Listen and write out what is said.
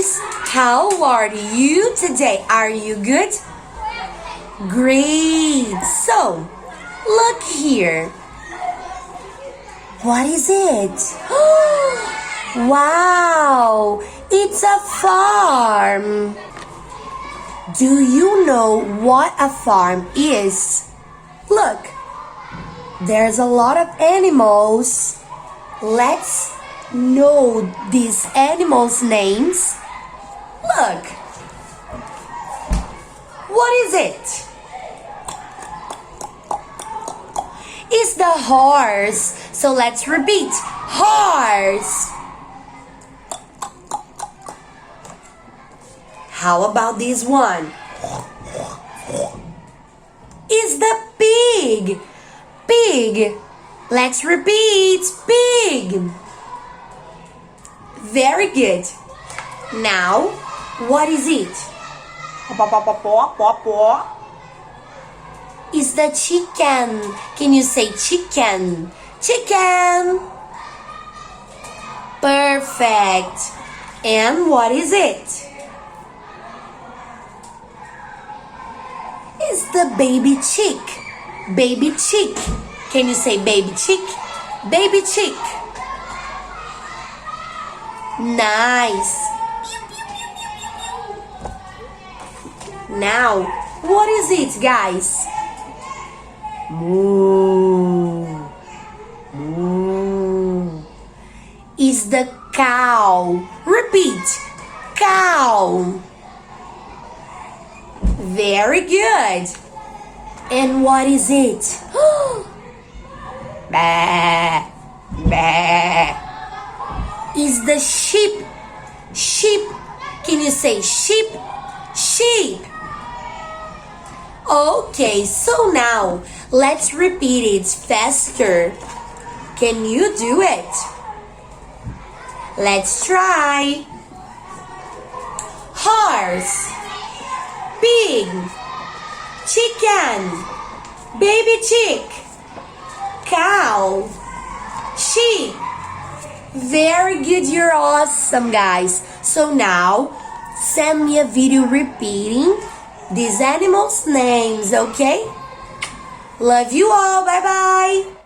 guys, how are you today? Are you good? Great. So, look here. What is it? Wow, it's a farm. Do you know what a farm is? Look, there's a lot of animals. Let's know these animals' names. Look, what is it? It's the horse. So let's repeat. Horse. How about this one? It's the pig. Pig. Let's repeat. Pig. Very good. Now, what is it? It's the chicken. Can you say chicken? Chicken. Perfect. And what is it? It's the baby chick. Baby chick. Can you say baby chick? Baby chick. Nice. Now, what is it, guys? Moo. Moo. Is the cow. Repeat. Cow. Very good. And what is it? Bah. Bah. Is the sheep. Sheep. Can you say sheep? Sheep. Okay, so now let's repeat it faster. Can you do it? Let's try. Horse. Pig. Chicken. Baby chick. Cow. Sheep. Very good, you're awesome, guys. So now, send me a video repeating these animals' names, okay? Love you all, bye-bye.